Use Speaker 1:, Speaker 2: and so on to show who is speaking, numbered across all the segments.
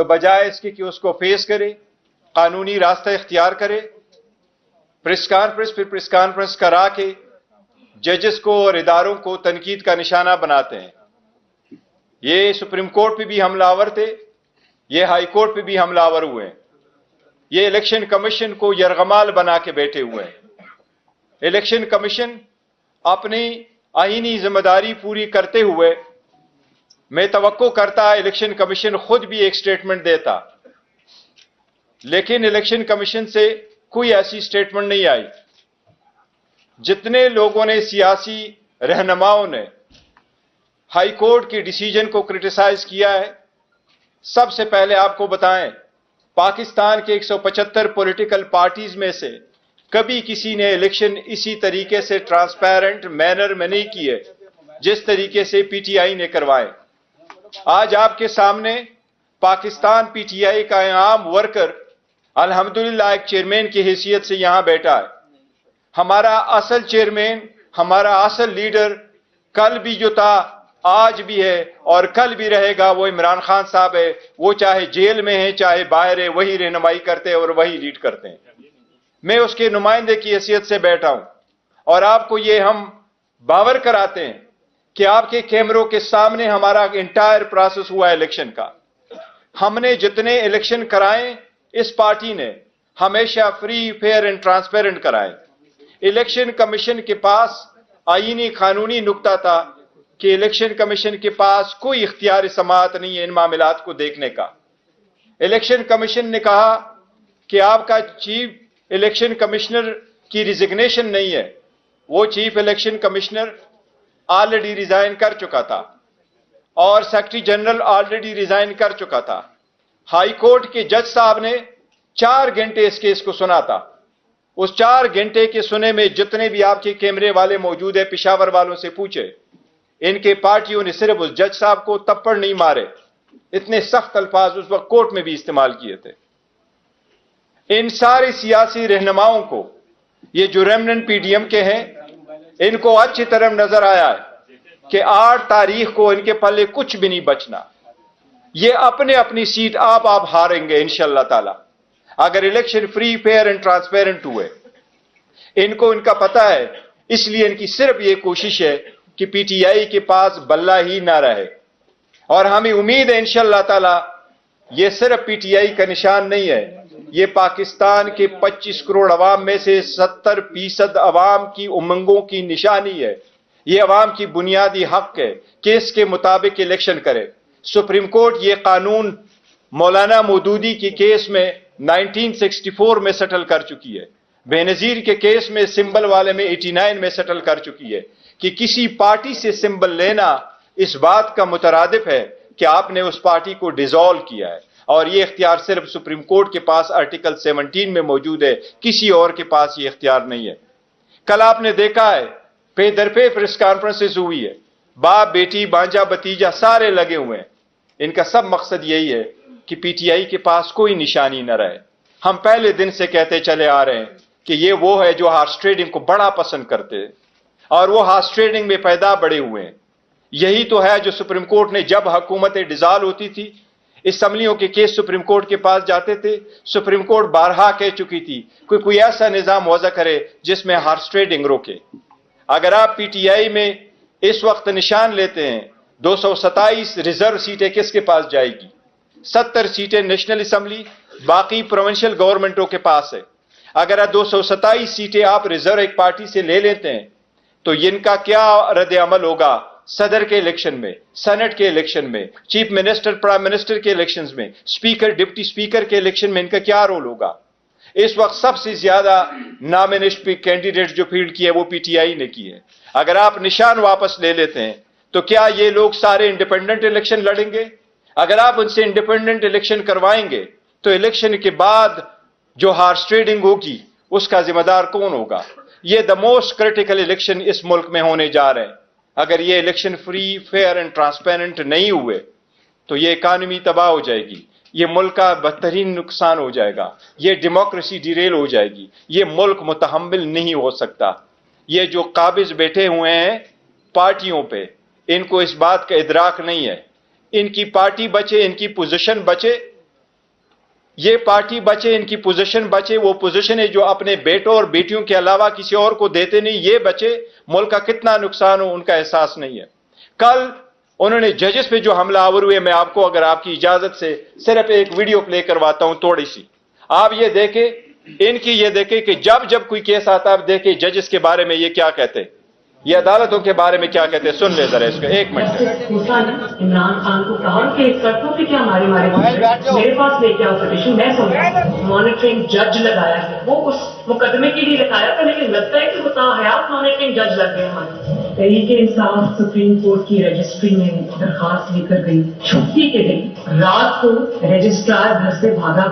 Speaker 1: تو بجائے اس کے کہ اس کو فیس کرے، قانونی راستہ اختیار کرے، پریس کانفرنس کرا کے ججز کو اور اداروں کو تنقید کا نشانہ بناتے ہیں۔ یہ سپریم کورٹ پہ بھی حملہ آور تھے، یہ ہائی کورٹ پہ بھی حملہ آور ہوئے ہیں، یہ الیکشن کمیشن کو یرغمال بنا کے بیٹھے ہوئے ہیں۔ الیکشن کمیشن اپنی آئینی ذمہ داری پوری کرتے ہوئے، میں توقع کرتا الیکشن کمیشن خود بھی ایک سٹیٹمنٹ دیتا، لیکن الیکشن کمیشن سے کوئی ایسی سٹیٹمنٹ نہیں آئی۔ جتنے لوگوں نے، سیاسی رہنماؤں نے ہائی کورٹ کے ڈیسیجن کو کرٹیسائز کیا ہے، سب سے پہلے آپ کو بتائیں، پاکستان کے 175 پولیٹیکل پارٹیز میں سے کبھی کسی نے الیکشن اسی طریقے سے ٹرانسپیرنٹ مینر میں نہیں کیے جس طریقے سے پی ٹی آئی نے کروائے۔ آج آپ کے سامنے پاکستان پی ٹی آئی کا عام ورکر الحمدللہ ایک چیئرمین کی حیثیت سے یہاں بیٹھا ہے۔ ہمارا اصل چیئرمین، ہمارا اصل لیڈر کل بھی جو تھا، آج بھی ہے اور کل بھی رہے گا، وہ عمران خان صاحب ہے۔ وہ چاہے جیل میں ہے چاہے باہر ہے، وہی رہنمائی کرتے ہیں اور وہی لیڈ کرتے ہیں۔ میں اس کے نمائندے کی حیثیت سے بیٹھا ہوں اور آپ کو یہ ہم باور کراتے ہیں کہ آپ کے کیمروں کے سامنے ہمارا انٹائر پروسیس ہوا ہے الیکشن کا۔ ہم نے جتنے الیکشن کرائے اس پارٹی نے ہمیشہ فری، فیئر اینڈ ٹرانسپیرنٹ کرائے۔ الیکشن کمیشن کے پاس آئینی قانونی نکتہ تھا کہ الیکشن کمیشن کے پاس کوئی اختیار سماعت نہیں ہے ان معاملات کو دیکھنے کا۔ الیکشن کمیشن نے کہا کہ آپ کا چیف الیکشن کمشنر کی ریزگنیشن نہیں ہے، وہ chief election commissioner already resign کر چکا تھا اور سیکرٹری جنرل آلریڈی ریزائن کر چکا تھا۔ ہائی کورٹ کے جج صاحب نے 4 گھنٹے اس کیس کو سنا تھا۔ اس 4 گھنٹے کے سنے میں جتنے بھی آپ کے کیمرے والے موجود ہیں، پشاور والوں سے پوچھے، ان کے پارٹیوں نے صرف اس جج صاحب کو تپڑ نہیں مارے، اتنے سخت الفاظ اس وقت کورٹ میں بھی استعمال کیے تھے۔ ان سارے سیاسی رہنماؤں کو، یہ جو ریمننٹ پی ڈی ایم کے ہیں، ان کو اچھی طرح نظر آیا ہے کہ 8 تاریخ کو ان کے پلے کچھ بھی نہیں بچنا۔ یہ اپنے اپنی سیٹ آپ ہاریں گے انشاءاللہ تعالی اگر election free, fair and transparent ہوئے۔ ان کو ان کا پتہ ہے، اس لیے ان کی صرف یہ کوشش ہے کہ پی ٹی آئی کے پاس بلہ ہی نہ رہے، اور ہمیں امید ہے انشاءاللہ تعالی یہ صرف پی ٹی آئی کا نشان نہیں ہے، یہ پاکستان کے 25 کروڑ عوام میں سے 70% عوام کی امنگوں کی نشانی ہے۔ یہ عوام کی بنیادی حق ہے کہ اس کے مطابق الیکشن کرے۔ سپریم کورٹ یہ قانون مولانا مودودی کے کیس میں 1964 میں سیٹل کر چکی ہے، بے نظیر کے کیس میں سمبل والے میں 89 میں سیٹل کر چکی ہے کہ کسی پارٹی سے سمبل لینا اس بات کا مترادف ہے کہ آپ نے اس پارٹی کو ڈیزالو کیا ہے، اور یہ اختیار صرف سپریم کورٹ کے پاس آرٹیکل 17 میں موجود ہے، کسی اور کے پاس یہ اختیار نہیں ہے۔ کل آپ نے دیکھا ہے پے در پے پریس کانفرنسز ہوئی ہے، باپ، بیٹی، بانجا، بتیجا سارے لگے ہوئے ہیں۔ ان کا سب مقصد یہی ہے کہ پی ٹی آئی کے پاس کوئی نشانی نہ رہے۔ ہم پہلے دن سے کہتے چلے آ رہے ہیں کہ یہ وہ ہے جو ہارس ٹریڈنگ کو بڑا پسند کرتے ہیں، اور وہ ہارس ٹریڈنگ میں پیدا بڑے ہوئے ہیں۔ یہی تو ہے جو سپریم کورٹ نے، جب حکومتیں ڈیزالو ہوتی تھی، اسمبلیوں کے کیس سپریم کورٹ کے پاس جاتے تھے، سپریم کورٹ بارہا کہہ چکی تھی کوئی ایسا نظام وضع کرے جس میں ہارس ٹریڈنگ روکے۔ اگر آپ پی ٹی آئی میں اس وقت نشان لیتے ہیں، 227 ریزرو سیٹیں کس کے پاس جائے گی؟ 70 سیٹیں نیشنل اسمبلی، باقی پروونشل گورنمنٹوں کے پاس ہے۔ اگر 227 سیٹیں آپ ریزرو ایک پارٹی سے لے لیتے ہیں تو ان کا کیا رد عمل ہوگا صدر کے الیکشن میں، سینٹ کے الیکشن میں، چیف منسٹر، پرائم منسٹر کے الیکشنز میں، اسپیکر، ڈپٹی اسپیکر کے الیکشن میں ان کا کیا رول ہوگا؟ اس وقت سب سے زیادہ نامنیشن کینڈیڈیٹ جو فیلڈ کی ہے وہ پی ٹی آئی نے کی ہے۔ اگر آپ نشان واپس لے لیتے ہیں تو کیا یہ لوگ سارے انڈیپینڈنٹ الیکشن لڑیں گے؟ اگر آپ ان سے انڈیپینڈنٹ الیکشن کروائیں گے تو الیکشن کے بعد جو ہارس ٹریڈنگ ہوگی اس کا ذمہ دار کون ہوگا؟ یہ دا موسٹ کرٹیکل الیکشن اس ملک میں ہونے جا رہے ہیں۔ اگر یہ election free, fair and transparent نہیں ہوئے تو یہ اکانومی تباہ ہو جائے گی، یہ ملک کا بدترین نقصان ہو جائے گا، یہ ڈیموکریسی ڈیریل ہو جائے گی، یہ ملک متحمل نہیں ہو سکتا۔ یہ جو قابض بیٹھے ہوئے ہیں پارٹیوں پہ، ان کو اس بات کا ادراک نہیں ہے۔ ان کی پارٹی بچے، ان کی پوزیشن بچے، یہ پارٹی بچے، ان کی پوزیشن بچے، وہ پوزیشن ہے جو اپنے بیٹوں اور بیٹیوں کے علاوہ کسی اور کو دیتے نہیں، یہ بچے ملک کا کتنا نقصان ہو ان کا احساس نہیں ہے۔ کل انہوں نے ججز پہ جو حملہ آور ہوئے، میں آپ کو اگر آپ کی اجازت سے صرف ایک ویڈیو پلے کرواتا ہوں تھوڑی سی، آپ یہ دیکھیں، ان کی یہ دیکھیں کہ جب کوئی کیس آتا ہے، آپ دیکھیں ججز کے بارے میں یہ کیا کہتے ہیں، یہ عدالتوں کے بارے میں کیا کہتے ہیں، سن لے ذرا اس کو ایک منٹ۔
Speaker 2: عمران خان کو کہا کہ سڑکوں پہ کیا مارے میرے پاس لے کے آؤ پٹیشن، میں سمجھا مانیٹرنگ جج لگایا ہے، وہ اس مقدمے کے لیے لگایا تھا، لیکن لگتا ہے کہ وہ تاحیات مانیٹرنگ جج لگ گئے ہمارے۔ تحریک انصاف سپریم کورٹ کی رجسٹری میں درخواست لے کر گئی، چھٹی کے دن رات کو رجسٹرار گھر سے بھاگا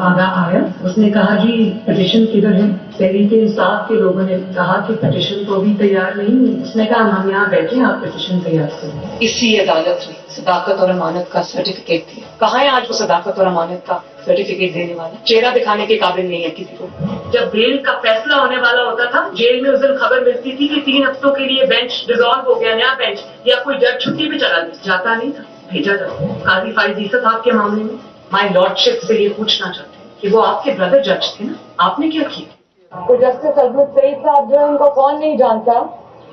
Speaker 2: آیا، اس نے کہا جی پٹیشن کدھر ہے؟ تحریک انصاف کے لوگوں نے کہا کہ پٹیشن تو ابھی تیار نہیں ہے۔ اس نے کہا ہم یہاں بیٹھے، آپ پٹیشن تیار کریں۔ اسی عدالت نے صداقت اور امانت کا سرٹیفکیٹ دیا۔ کہاں ہے آج وہ صداقت اور امانت کا سرٹیفکیٹ دینے والا؟ چہرہ دکھانے کے قابل نہیں ہے کسی کو۔ جب بیل کا فیصلہ ہونے والا ہوتا تھا، جیل میں اس دن خبر ملتی تھی کہ 3 ہفتوں کے لیے بینچ ڈیزالو ہو گیا، نیا بینچ، یا کوئی جج چھٹی پہ چلا جاتا نہیں تھا، بھیجا جاتا۔ قاضی فائز عیسیٰ صاحب کے معاملے میں مائی لارڈشپ سے یہ پوچھنا چاہتے ہیں کہ وہ آپ کے بردر جج تھے نا، آپ نے کیا کیا؟ تو جسٹس عظمت سعید صاحب جو ہے، ان کو کون نہیں جانتا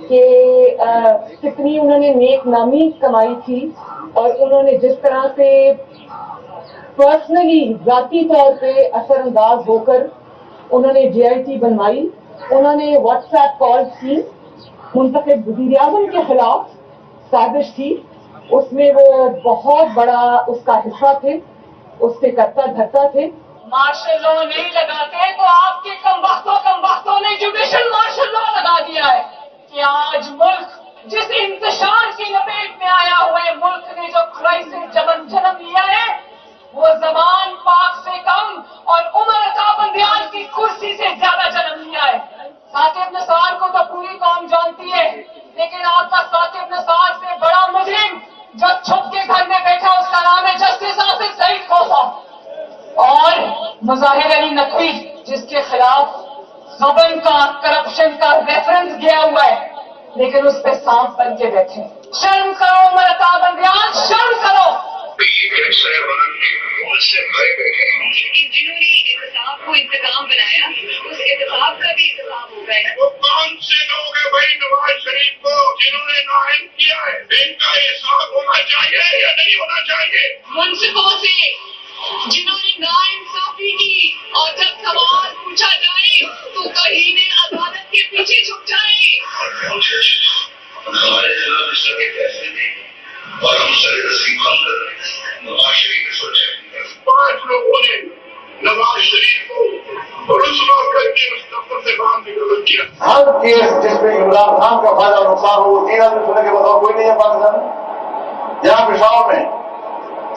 Speaker 2: کہ کتنی انہوں نے نیک نامی کمائی تھی، اور انہوں نے جس طرح سے پرسنلی ذاتی طور پہ اثر انداز ہو کر انہوں نے جے آئی ٹی بنوائی، انہوں نے واٹس ایپ کالز کی، منتخب وزیر اعظم کے خلاف سازش تھی، اس میں وہ بہت بڑا اس کا حصہ تھے، اس سے کرتا دھرتا تھے۔ مارشل لا نہیں لگاتے تو آپ کے کم وقتوں نے جوڈیشل مارشل لا لگا دیا ہے کہ آج ملک جس انتشار کی لپیٹ میں آیا ہوا ہے، ملک نے جو کرائسس جنم لیا ہے، وہ زبان پاک سے کم اور عمر عطا بندیال کی کرسی سے زیادہ جنم لیا ہے۔ ثاقب نثار کو تو پوری قوم جانتی ہے، لیکن آپ کا ثاقب نثار سے بڑا مجرم جو چھپ کے گھر میں بیٹھا، اس کا نام ہے جسٹس آصف سعید کھوسہ، اور مظاہر علی نقوی جس کے خلاف غبن کا، کرپشن کا ریفرنس گیا ہوا ہے، لیکن اس پہ سانپ بن کے بیٹھے۔ شرم کرو عمر عطا بندیال، شرم کرو۔ جنہوں نے احتساب کو انتقام بنایا، اس احتساب کا بھی انتقام ہو گیا ہے۔ وہ کون سے لوگ ہیں بھائی نواز شریف کو جنہوں نے نااہل کیا ہے؟ ان کا حساب ہونا چاہیے یا نہیں ہونا چاہیے؟ منصفوں سے جنہوں نے ناانصافی کی، اور جب سوال پوچھا جائے تو کہیں عدالت کے پیچھے چھپ جائیں۔ ہمارے خلاف اس طرح کے فیصلے میں اور ہم سر رسی کام کر رہے ہیں، نواز شریف نے سوچا 5 لوگوں نے نواز شریف کو رسوا کر کے اس دفتر سے باہر نکال کیا۔
Speaker 3: ہر کیس جس میں عمران خان کا فائدہ اور نقصان ہو، وہ 3 آدمی سننے کے بتاؤ کوئی نہیں ہے پاکستان میں۔ یہاں پشاور میں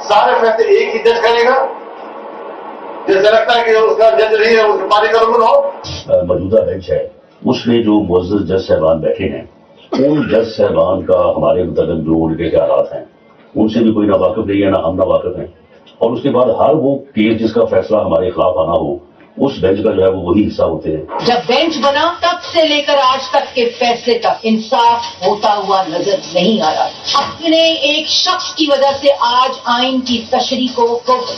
Speaker 3: سارے فیصلے ایک ہی جج کرے گا، جیسے لگتا ہے کہ اس کا جج نہیں ہے، اس کے پارٹی کا رکن ہو۔
Speaker 4: موجودہ بینچ ہے، اس میں جو معزز جج صاحبان بیٹھے ہیں، ان جج صاحبان کا ہمارے متعلق جو ان کے خیالات ہیں، ان سے بھی کوئی نہ واقف نہیں ہے، نہ ہم نہ واقف ہیں، اور اس کے بعد ہر وہ کیس جس کا فیصلہ ہمارے خلاف آنا ہو، اس بینچ کا جو ہے وہ وہی حصہ ہوتے ہیں۔
Speaker 5: جب بینچ بنا تب سے لے کر آج تک کے فیصلے تک انصاف ہوتا ہوا نظر نہیں آ رہا۔ اپنے ایک شخص کی وجہ سے آج آئین کی تشریح کو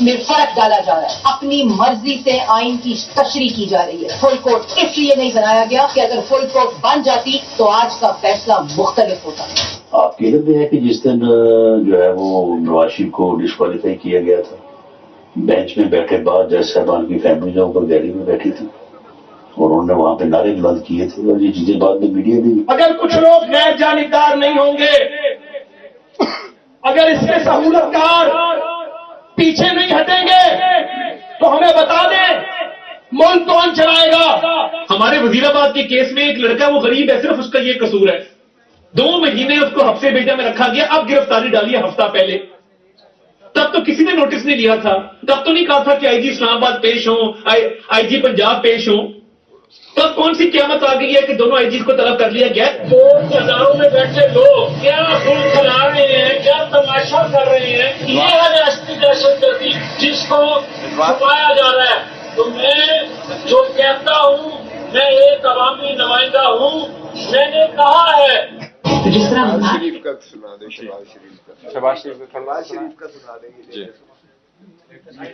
Speaker 5: میں فرق ڈالا جا رہا ہے، اپنی مرضی سے آئین کی تشریح کی جا رہی ہے۔ فل کورٹ اس لیے نہیں بنایا گیا کہ اگر فل کورٹ بن جاتی تو آج کا فیصلہ مختلف ہوتا۔
Speaker 4: آپ کی علم میں ہے کہ جس دن جو ہے وہ نواز شریف کو ڈسکوالیفائی کیا گیا تھا، بینچ میں بیٹھے بعد جج صاحبان کی فیملی جو اوپر گیلری میں بیٹھی تھی، اور انہوں نے وہاں پہ نعرے بلند کیے تھے، اور یہ چیزیں بعد میں میڈیا میں۔
Speaker 6: اگر کچھ لوگ غیر جانبدار نہیں ہوں گے، اگر اس کے سہولت کار پیچھے نہیں ہٹیں گے تو ہمیں بتا دیں ملک کون چلائے گا۔ ہمارے وزیر آباد کے کیس میں ایک لڑکا وہ غریب ہے، صرف اس کا یہ قصور ہے، 2 مہینے اس کو حبس بیٹا میں رکھا گیا، اب گرفتاری ڈالی ہے ہفتہ پہلے، تب تو کسی نے نوٹس نہیں لیا تھا، تب تو نہیں کہا تھا کہ آئی جی اسلام آباد پیش ہوں، آئی جی پنجاب پیش ہوں، تب کون سی قیامت آ گئی ہے کہ دونوں آئی جیز کو طلب کر لیا گیا؟ ہزاروں میں بیٹھے لوگ کیا خون کھلا رہے ہیں، کیا تماشا کر رہے ہیں، یہ ہے ریاستی دہشت گردی جس کو چھپایا جا رہا ہے۔ تو میں جو کہتا ہوں، میں ایک عوامی نمائندہ ہوں، میں نے کہا ہے
Speaker 2: جس طرح
Speaker 1: شریف کا سنا دیں، شہباز شریف کا سنا دیں۔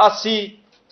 Speaker 1: 80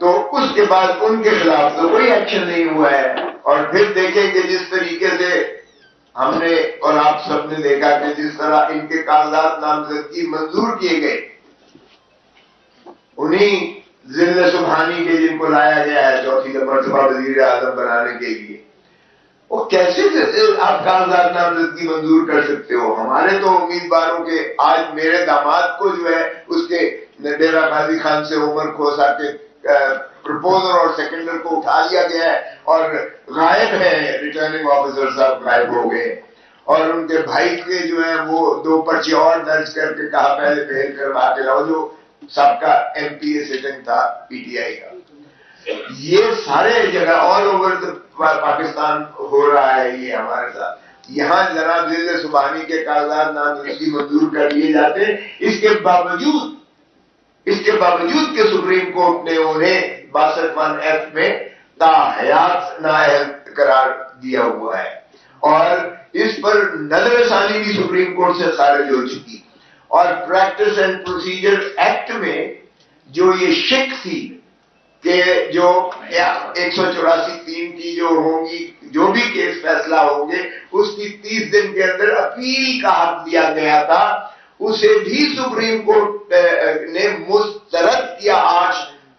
Speaker 7: تو اس کے بعد ان کے خلاف تو کوئی ایکشن نہیں ہوا ہے. اور پھر دیکھیں کہ جس طریقے سے ہم نے اور آپ سب نے دیکھا کہ جس طرح ان کے کاغذات نامزدگی منظور کیے گئے، انہیں ضلع سبحانی کے جن کو لایا گیا ہے چوتھی مرتبہ وزیر اعظم بنانے کے لیے، وہ کیسے آپ کاغذات نامزدگی منظور کر سکتے ہو؟ ہمارے تو امیدواروں کے آج میرے داماد کو جو ہے اس کے ڈیرہ غازی خان سے عمر کھوسا کے پرپوزر اور سیکنڈر کو اٹھا لیا گیا ہے اور غائب ہیں، ریٹرننگ آفیسر صاحب غائب ہو گئے، اور ان کے بھائی کے جو ہے وہ 2 پرچے اور درج کر کے کہا پہلے بہل کروا کے لاؤ، جو سابقہ MP سٹنگ تھا PTI کا. یہ سارے جگہ آل اوور پاکستان ہو رہا ہے یہ ہمارے ساتھ. یہاں جناب ضلع سبحانی کے کاغذات نامزدگی منظور کر لیے جاتے ہیں، اس کے باوجود کہ سپریم کورٹ نے انہیں 62(1)(f) میں تاحیات نااہل قرار دیا ہوا ہے، اور اس پر نظر ثانی بھی سپریم کورٹ سے خارج ہو چکی. اور پریکٹس اینڈ پروسیجر ایکٹ میں جو یہ شک تھی کہ جو 184(3) کی جو ہوں گی، جو بھی کیس فیصلہ ہوں گے، اس کی 30 دن کے اندر اپیل کا حق دیا گیا تھا، اسے بھی سپریم کورٹ نے مسترد کیا 8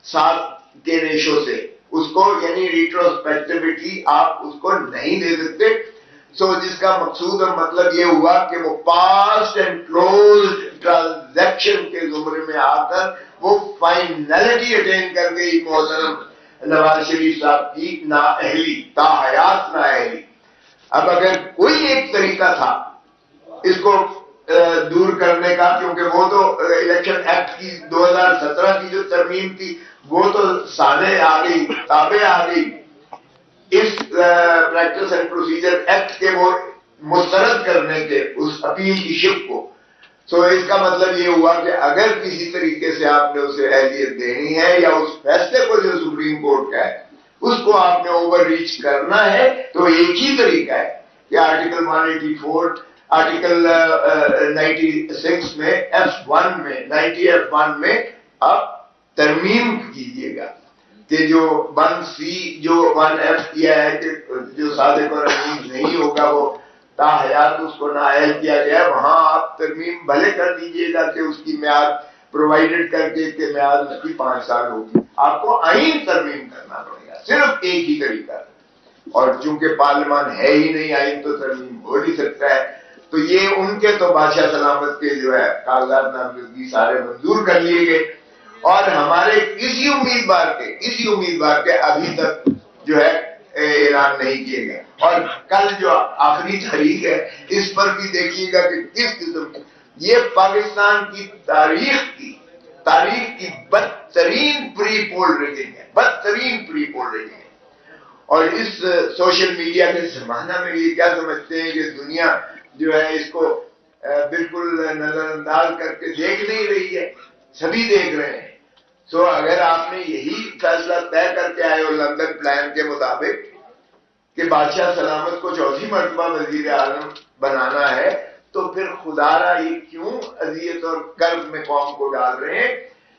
Speaker 7: سال کے ریشو سے. اس کو یعنی ریٹروسپیکٹیوٹی آپ اس کو نہیں دے سکتے. سو جس کا مقصود اور مطلب یہ ہوا کہ وہ پاسٹ اینڈ کلوزڈ ٹرانزیکشن کے زمرے میں آ کر وہ فائنلٹی اٹین کر گئی محترم نواز شریف صاحب کی نااہلی، تاحیات نااہلی. اب اگر کوئی ایک طریقہ تھا اس کو دور کرنے کا، کیونکہ وہ تو الیکشن ایکٹ کی 2017 کی جو ترمیم تھی وہ تو سامنے آ گئی، تابع آ گئی اس پریکٹس اینڈ پروسیجر ایکٹ کے وہ مسترد کرنے کے اس اپیل کی شک کو. سو اس کا مطلب یہ ہوا کہ اگر کسی طریقے سے آپ نے اسے اہلیت دینی ہے یا اس فیصلے کو جو سپریم کورٹ کا ہے اس کو آپ نے اوور ریچ کرنا ہے، تو ایک ہی طریقہ ہے کہ آرٹیکل 184 آرٹیکل 96 میں F1 میں 90(f)(1) میں آپ ترمیم کیجئے گا کہ جو 1C جو 1F کیا ہے کہ جو صادق اور امین نہیں ہوگا وہ تاحیات اس کو نااہل کیا گیا، وہاں آپ ترمیم بھلے کر دیجئے گا کہ اس کی میعاد پرووائڈڈ کر کے کہ میعاد اس کی 5 سال ہوگی. آپ کو آئین ترمیم کرنا پڑے گا، صرف ایک ہی طریقہ ہے. اور چونکہ پارلیمان ہے ہی نہیں، آئین تو ترمیم ہو نہیں سکتا ہے. تو یہ ان کے تو بادشاہ سلامت کے جو ہے کاغذات نامزدگی سارے منظور کر لیے گئے، اور ہمارے کسی امیدوار کے ابھی تک جو ہے اعلان نہیں کیے گئے. اور کل جو آخری تاریخ ہے اس پر بھی دیکھیے گا کہ کس قسم کی یہ پاکستان کی تاریخ کی بدترین پری پول ریٹنگ ہے. اور اس سوشل میڈیا کے زمانہ میں یہ کیا سمجھتے ہیں کہ دنیا جو ہے اس کو بالکل نظر انداز کر کے دیکھ نہیں رہی ہے، سبھی دیکھ رہے ہیں. سو اگر آپ نے یہی فیصلہ طے کر کے آئے ہو لندن پلان کے مطابق کہ بادشاہ سلامت کو 4تھی مرتبہ وزیر اعظم بنانا ہے، تو پھر خدا را یہ کیوں اذیت اور کرب میں قوم کو ڈال رہے ہیں؟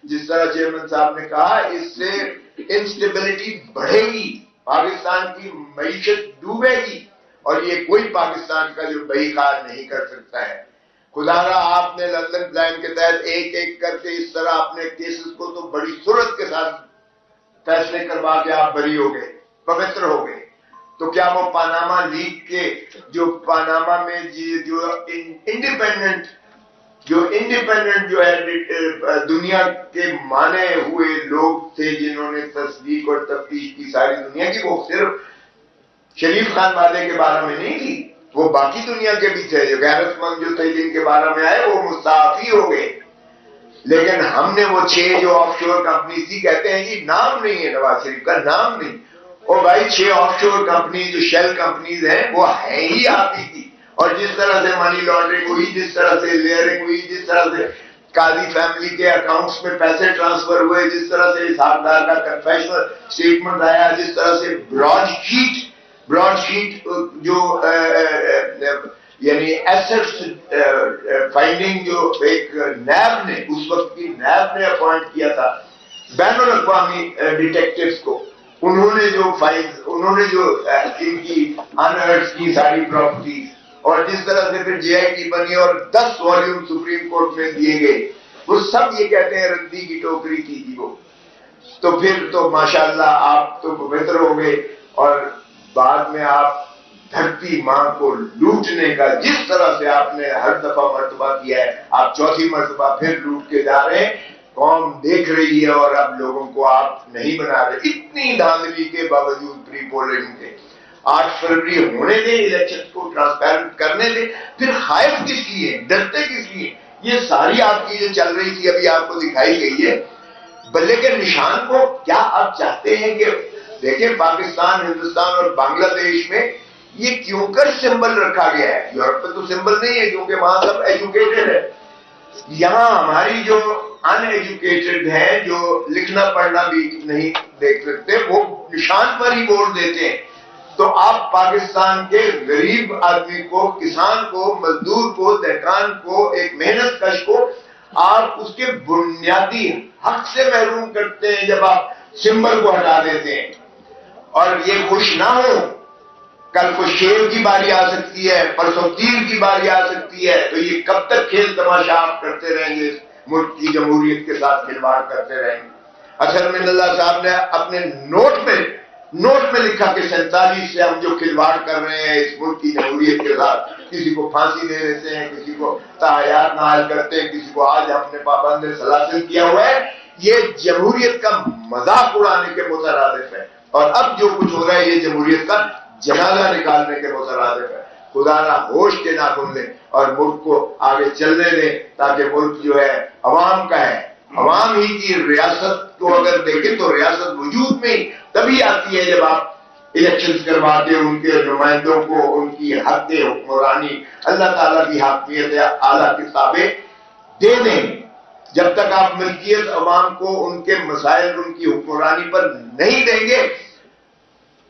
Speaker 7: جس طرح چیئرمین صاحب نے کہا، اس سے انسٹیبلٹی بڑھے گی، پاکستان کی معیشت ڈوبے گی، اور یہ کوئی پاکستان کا جو بہی خار نہیں کر سکتا ہے. خدا را آپ نے لندن پلان کے تحت ایک ایک کر کے اس طرح اپنے کیسز کو تو بڑی سرعت کے ساتھ فیصلے کروا کے آپ بری ہو گئے، پوتر ہو گئے. تو کیا وہ پاناما لیگ کے جو پاناما میں جو انڈیپینڈنٹ جو ہے دنیا کے مانے ہوئے لوگ تھے جنہوں نے تصدیق اور تفتیش کی ساری دنیا کی، وہ صرف شریف خان وعدے کے بارے میں نہیں تھی، وہ باقی دنیا کے بھی تھے. جو غیرت مند جو تھے جن کے بارے میں آئے وہ مستعفی ہو گئے. لیکن ہم نے وہ 6 جو آف شور کمپنیز تھی، کہتے ہیں جی نام نہیں ہے نواز شریف کا، نام نہیں. اور بھائی 6 آف شور کمپنیز جو شیل کمپنیز ہیں وہ ہیں ہی آپ ہی کی. اور جس طرح سے منی لانڈرنگ ہوئی، جس طرح سے لیئرنگ ہوئی، جس طرح سے قاضی فیملی کے اکاؤنٹس میں پیسے ٹرانسفر ہوئے، جس طرح سے حسابدار کا کنفیشنل سٹیٹمنٹ آیا، جس طرح سے براڈ شیٹ جو یعنی ایسٹس فائنڈنگ جو ایک نیب نے اس وقت کی نیب نے اپوائنٹ کیا تھا، بین الاقوامی ڈیٹیکٹیوز کو، انہوں نے جو فائلز، انہوں نے جو ان کی انرٹس کی ساری پراپرٹیز، اور جس طرح سے پھر جے آئی ٹی بنی اور 10 والیوم سپریم کورٹ میں دیے گئے، وہ سب یہ کہتے ہیں ردی کی ٹوکری کی تھی وہ. تو پھر تو ماشاءاللہ آپ تو پوتر ہو گئے، اور بعد میں آپ دھرتی ماں کو لوٹنے کا جس طرح سے آپ نے ہر دفعہ مرتبہ کیا ہے، آپ چوتھی مرتبہ پھر لوٹ کے جا رہے ہیں. قوم دیکھ رہی ہے اور اب لوگوں کو آپ نہیں بنا رہے. اتنی دھاندلی کے باوجود پری پولنگ کے 8 فروری ہونے دیں، الیکشن کو ٹرانسپیرنٹ کرنے دیں. پھر خائف کس لیے، ڈرتے کس لیے؟ یہ ساری آپ کی جو چل رہی تھی ابھی آپ کو دکھائی گئی ہے. بلے کے نشان کو کیا آپ چاہتے ہیں کہ دیکھیں پاکستان، ہندوستان اور بنگلہ دیش میں یہ کیوں کر سمبل رکھا گیا ہے؟ یورپ میں تو سمبل نہیں ہے کیونکہ وہاں سب ایجوکیٹڈ ہے. یہاں ہماری جو ان ایجوکیٹڈ ہیں، جو لکھنا پڑھنا بھی نہیں دیکھ سکتے، وہ نشان پر ہی ووٹ دیتے ہیں. تو آپ پاکستان کے غریب آدمی کو، کسان کو، مزدور کو، دہقان کو، ایک محنت کش کو آپ اس کے بنیادی حق سے محروم کرتے ہیں جب آپ سمبل کو ہٹا دیتے ہیں. اور یہ خوش نہ ہو، کل کو شیر کی باری آ سکتی ہے، پرسوں تیر کی باری آ سکتی ہے. تو یہ کب تک کھیل تماشا آپ کرتے رہیں گے؟ ملک کی جمہوریت کے ساتھ کھلواڑ کرتے رہیں گے. اظہر من اللہ صاحب نے اپنے نوٹ میں لکھا کہ 47 سے ہم جو کھلواڑ کر رہے ہیں اس ملک کی جمہوریت کے ساتھ، کسی کو پھانسی دے دیتے ہیں، کسی کو تاحیات نااہل کرتے ہیں، کسی کو آج ہم نے پابند سلاسل کیا ہوا ہے. یہ جمہوریت کا مذاق اڑانے کے مترادف ہے. اور اب جو کچھ ہو رہا ہے یہ جمہوریت کا جنازہ نکالنے کے مترادف ہے. خدا نہ ہوش کے ناخن لیں اور ملک کو آگے چلنے دیں، تاکہ ملک جو ہے عوام کا ہے. عوام ہی کی ریاست کو اگر دیکھیں تو ریاست وجود میں تبھی آتی ہے جب آپ الیکشنز کروا کے ان کے نمائندوں کو ان کی حق حکمرانی، اللہ تعالیٰ کی حاکمیت اعلیٰ کتابیں دے دیں. جب تک آپ ملکیت عوام کو ان کے مسائل، ان کی حکمرانی پر نہیں دیں گے،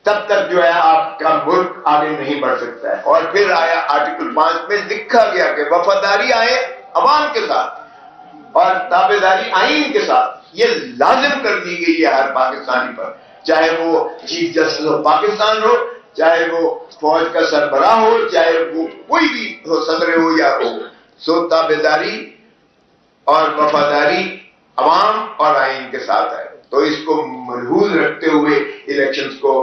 Speaker 7: تب تک جو ہے آپ کا ملک آگے نہیں بڑھ سکتا ہے. اور پھر آیا آرٹیکل 5 میں لکھا گیا کہ وفاداری آئے عوام کے ساتھ اور تابعداری آئین کے ساتھ. یہ لازم کر دی گئی ہے ہر پاکستانی پر، چاہے وہ چیف جسٹس آف پاکستان ہو، چاہے وہ فوج کا سربراہ ہو، چاہے وہ کوئی بھی ہو، صدر ہو یا ہو. سو تابعداری اور وفاداری عوام اور آئین کے ساتھ ہے. تو اس کو ملحوظ رکھتے ہوئے الیکشنز کو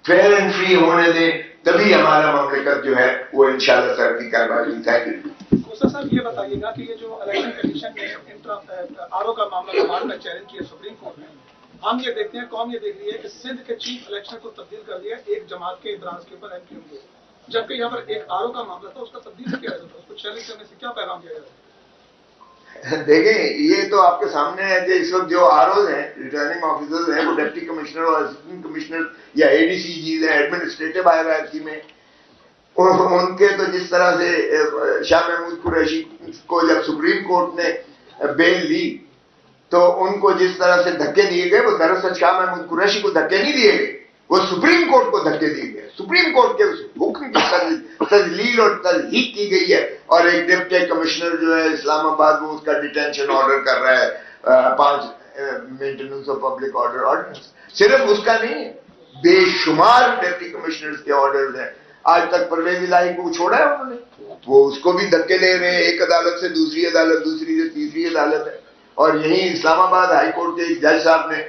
Speaker 7: فیئر اینڈ فری ہونے دیں، تبھی ہمارا مملکت جو ہے وہ انشاءاللہ ترقی کر پائے گی. Thank you.
Speaker 8: کوسا صاحب یہ بتائیے گا کہ یہ جو الیکشن کمیشن نے آر او کا معاملہ کمال کا چیلنج کیا سپریم کورٹ میں، ہم یہ دیکھتے ہیں، قوم یہ دیکھ رہی ہے کہ سندھ کے چیف الیکشن کو تبدیل کر دیا ایک جماعت کے اعتراض کے اوپر ایم کیو اے، جبکہ یہاں پر ایک آر او کا معاملہ تھا، اس کا تبدیل کیا جاتا تھا، اس کو چیلنج کرنے سے کیا پیغام دیا جاتا ہے؟
Speaker 7: دیکھیں یہ تو آپ کے سامنے ہے کہ اس وقت جو آر اوز ہیں، ریٹرننگ آفیسرز ہیں، وہ ڈپٹی کمشنر اور اسسٹنٹ کمشنر یا اے ڈی سی جیز ہیں ایڈمنسٹریٹو ہائرارکی میں. ان کے تو جس طرح سے شاہ محمود قریشی کو جب سپریم کورٹ نے بیل لی تو ان کو جس طرح سے دھکے دیے گئے، وہ دراصل شاہ محمود قریشی کو دھکے نہیں دیے گئے، وہ سپریم کورٹ کو دھکے دیے گئے. سپریم کورٹ کے حکم کی تذلیل اور تضحیق کی گئی ہے. اور ایک ڈپٹی کمشنر جو ہے اسلام آباد، وہ اس کا ڈیٹینشن آرڈر کر رہا ہے، 5 مینٹیننس آف پبلک آرڈر. صرف اس کا نہیں ہے، بے شمار ڈپٹی کمشنرز کے آرڈرز ہیں. آج تک پرویز الہی کو چھوڑا ہے انہوں نے، وہ اس کو بھی دھکے لے رہے ہیں، ایک عدالت سے دوسری عدالت، دوسری سے تیسری عدالت ہے. اور یہیں اسلام آباد ہائی کورٹ کے ایک جج صاحب نے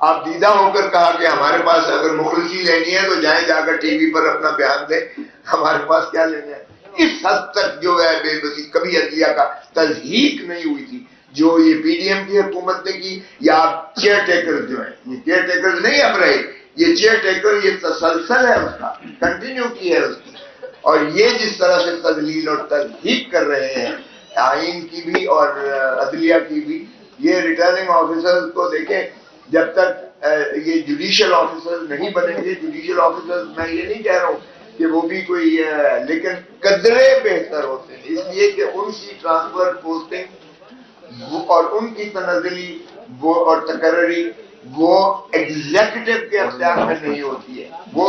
Speaker 7: آپ دیدہ ہو کر کہا کہ ہمارے پاس اگر مخلصی لینی ہے تو جائیں جا کر ٹی وی پر اپنا بیان دیں، ہمارے پاس کیا لینا ہے. اس حد تک جو ہے بے بسی کبھی عدلیہ کا تضحیق نہیں ہوئی تھی جو یہ پی ڈی ایم کی حکومت نے کی. یا آپ چیئر ٹیکرز جو ہیں، یہ چیئر ٹیکرز نہیں اب رہے، یہ چیئر ٹیکر یہ تسلسل ہے اس کا، کنٹینیو کی ہے اس کی. اور یہ جس طرح سے تذلیل اور تضحیق کر رہے ہیں آئین کی بھی اور عدلیہ کی بھی. یہ ریٹرننگ آفیسرز کو دیکھیں، جب تک یہ جوڈیشل آفیسرز نہیں بنیں گے، جوڈیشل آفیسرز میں یہ نہیں کہہ رہا ہوں کہ وہ بھی کوئی لیکن قدرے بہتر ہوتے ہیں، اس لیے کہ ان کی ٹرانسفر پوسٹنگ اور ان کی تنزلی وہ اور تقرری وہ ایگزیکٹو کے اختیار میں نہیں ہوتی ہے، وہ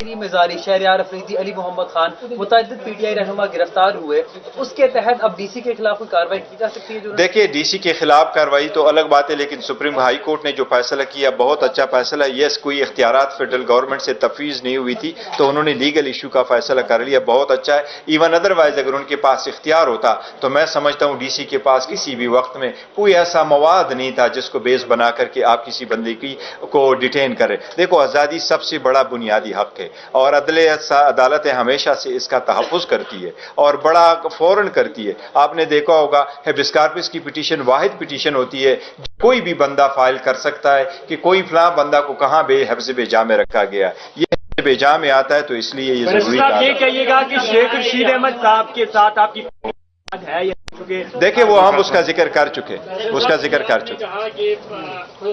Speaker 9: مزاری، شہریار افریدی، علی محمد خان، متعدد پی ٹی آئی رہنما گرفتار ہوئے، اس کے تحت اب ڈی سی کے خلاف کوئی کارروائی کی جا سکتی ہے؟
Speaker 1: دیکھیے ڈی سی کے خلاف کارروائی تو الگ بات ہے، لیکن سپریم ہائی کورٹ نے جو فیصلہ کیا بہت اچھا فیصلہ ہے۔ یس، کوئی اختیارات فیڈرل گورنمنٹ سے تفویض نہیں ہوئی تھی تو انہوں نے لیگل ایشو کا فیصلہ کر لیا، بہت اچھا ہے۔ ایون ادروائز اگر ان کے پاس اختیار ہوتا تو میں سمجھتا ہوں ڈی سی کے پاس کسی بھی وقت میں کوئی ایسا مواد نہیں تھا جس کو بیس بنا کر کے آپ کسی بندے کو ڈیٹین کرے۔ دیکھو آزادی سب سے بڑا بنیادی حق ہے اور عدالتیں ہمیشہ سے اس کا تحفظ کرتی ہے اور بڑا فوراً کرتی ہے۔ آپ نے دیکھا ہوگا ہیبس کارپس کی پٹیشن واحد پٹیشن ہوتی ہے کوئی بھی بندہ فائل کر سکتا ہے کہ کوئی فلاں بندہ کو کہاں حبس بے میں رکھا گیا، یہ حبس بے میں آتا ہے تو اس لیے یہ ضروری تھا۔
Speaker 6: یہ کہیے گا کہ شیخ رشید احمد صاحب کے ساتھ آپ کی ہے یا
Speaker 1: دیکھیں وہ ہم اس کا ذکر کر چکے، اس کا ذکر کر چکے۔
Speaker 10: کہا کہ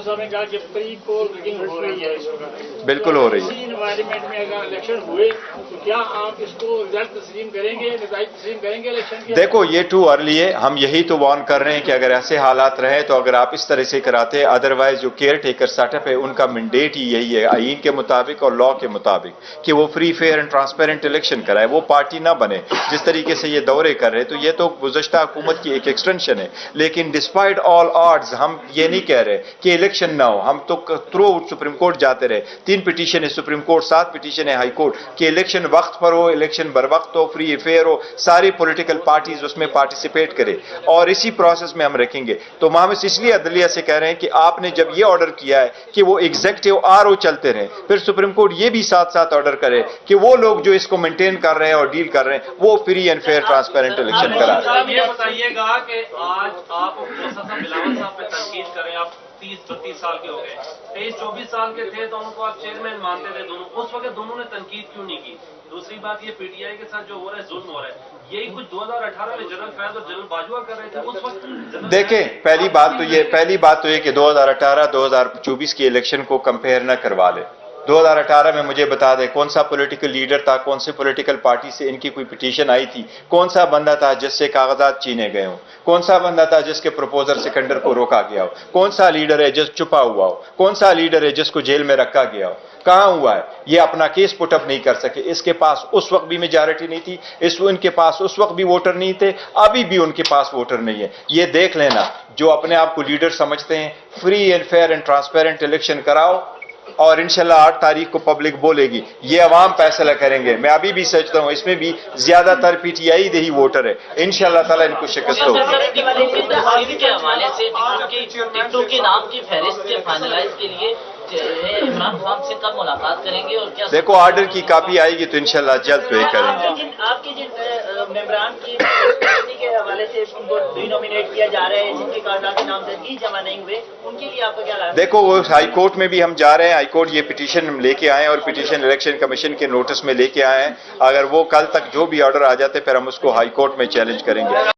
Speaker 10: صاحب نے کہا کہ پری پول ریگنگ ہو رہی ہے اس وقت،
Speaker 1: بالکل ہو رہی ہے۔
Speaker 10: اسی انوائرمنٹ میں اگر الیکشن ہوئے تو کیا آپ اس کو رزلٹ تسلیم کریں گے، نتائج تسلیم کریں گے الیکشن کے؟
Speaker 1: دیکھو یہ ٹو ارلی ہے، ہم یہی تو وارن کر رہے ہیں کہ اگر ایسے حالات رہے تو اگر آپ اس طرح سے کراتے، ادروائز جو کیئر ٹیکر سیٹ اپ ہے ان کا مینڈیٹ ہی یہی ہے آئین کے مطابق اور لا کے مطابق کہ وہ free fair and transparent election کرائے، وہ پارٹی نہ بنے۔ جس طریقے سے یہ دورے کر رہے تو یہ تو گزشتہ حکومت کی ایک ایکسٹینشن ہے، لیکن ڈسپائٹ آل آڈز ہم یہ نہیں کہہ رہے کہ الیکشن نہ ہو۔ ہم تو تھرو آؤٹ سپریم کورٹ جاتے رہے، 3 پٹیشن ہے سپریم کورٹ، 7 پٹیشن ہے ہائی کورٹ کہ الیکشن وقت پر ہو، الیکشن بر وقت ہو، فری فیئر ہو، ساری پولیٹیکل پارٹیز اس میں پارٹیسپیٹ کرے اور اسی پروسیس میں ہم رکھیں گے۔ تو ہم اس لیے عدلیہ سے کہہ رہے ہیں کہ آپ نے جب یہ آرڈر کیا ہے کہ وہ ایگزیکٹو RO چلتے رہیں، پھر سپریم کورٹ یہ بھی ساتھ ساتھ آرڈر کرے کہ وہ لوگ جو اس کو مینٹین کر رہے ہیں اور ڈیل کر رہے ہیں وہ free and fair transparent election کرائیں۔
Speaker 10: یہ بتائیے گا کہ آج آپ بلاول صاحب پہ تنقید کریں، آپ 30-32 سال کے ہو گئے، 23-24 سال کے تھے تو ان کو آپ چیئرمین مانتے تھے دونوں، اس وقت دونوں نے تنقید کیوں نہیں کی؟ دوسری بات یہ پی ٹی آئی کے ساتھ جو ہو رہا ہے ظلم ہو رہا ہے، یہی کچھ 2018 میں جنرل فیض اور جنرل باجوہ کر رہے تھے اس وقت۔
Speaker 1: دیکھیں پہلی بات تو یہ کہ 2018-2024 کی الیکشن کو کمپیئر نہ کروا لے۔ 2018 میں مجھے بتا دیں کون سا پولیٹیکل لیڈر تھا، کون سے پولیٹیکل پارٹی سے ان کی کوئی پٹیشن آئی تھی، کون سا بندہ تھا جس سے کاغذات چھینے گئے ہوں، کون سا بندہ تھا جس کے پروپوزر سکنڈر کو روکا گیا ہو، کون سا لیڈر ہے جس چھپا ہوا ہو، کون سا لیڈر ہے جس کو جیل میں رکھا گیا ہو، کہاں ہوا ہے؟ یہ اپنا کیس پٹ اپ نہیں کر سکے۔ اس کے پاس اس وقت بھی میجارٹی نہیں تھی، ان کے پاس اس وقت بھی ووٹر نہیں تھے، ابھی بھی ان کے پاس ووٹر نہیں ہے۔ یہ دیکھ لینا جو اپنے آپ کو لیڈر سمجھتے ہیں، free and fair and transparent election کراؤ اور انشاءاللہ 8 تاریخ کو پبلک بولے گی، یہ عوام فیصلہ کریں گے۔ میں ابھی بھی سوچتا ہوں اس میں بھی زیادہ تر P T I they he voter ہے، انشاءاللہ تعالیٰ ان کو شکست ہوگی۔
Speaker 11: کے حوالے سے ٹکٹوں کے نام کی فہرست کے فائنلائز کے لیے عمران خان سے کب ملاقات کریں گے اور کیا؟
Speaker 1: دیکھو آرڈر کی کاپی آئے گی تو انشاءاللہ جلد پہ کریں گے۔
Speaker 11: آپ کے جن ممبران کی کے حوالے سے ان کو ری نومینیٹ کیا جا رہا ہے جن کے کاغذات نامزدگی جمع نہیں ہوئے، ان کے لیے آپ کا کیا رائے؟
Speaker 1: دیکھو وہ ہائی کورٹ میں بھی ہم جا رہے ہیں، ہائی کورٹ یہ پٹیشن لے کے آئے ہیں اور پٹیشن الیکشن کمیشن کے نوٹس میں لے کے آئے ہیں، اگر وہ کل تک جو بھی آرڈر آ جاتے پھر ہم اس کو ہائی کورٹ میں چیلنج کریں گے۔